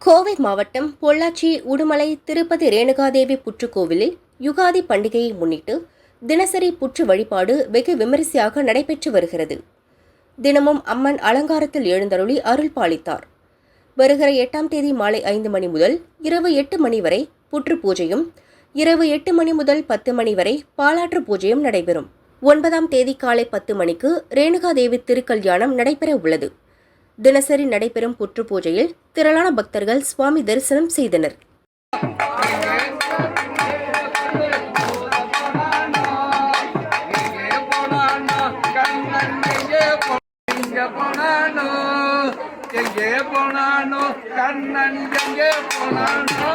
கோவை மாவட்டம் பொள்ளாச்சி உடுமலை திருப்பதி ரேணுகாதேவி புற்றுக்கோவிலில் யுகாதி பண்டிகையை முன்னிட்டு தினசரி புற்று வழிபாடு வெகு விமரிசையாக நடைபெற்று வருகிறது. தினமும் அம்மன் அலங்காரத்தில் எழுந்தருளி அருள் பாலித்தார். வருகிற 8ஆம் தேதி மாலை 5 மணி முதல் இரவு 8 மணி வரை புற்று பூஜையும், இரவு 8 மணி முதல் 10 மணி வரை பாலாற்று பூஜையும் நடைபெறும். 9ஆம் தேதி காலை 10 மணிக்கு ரேணுகாதேவி திருக்கல்யாணம் நடைபெற உள்ளது. தினசரி நடைபெறும் புற்று பூஜையில் திரளான பக்தர்கள் சுவாமி தரிசனம் செய்தனர். கண்ணன் எங்கே போனானோ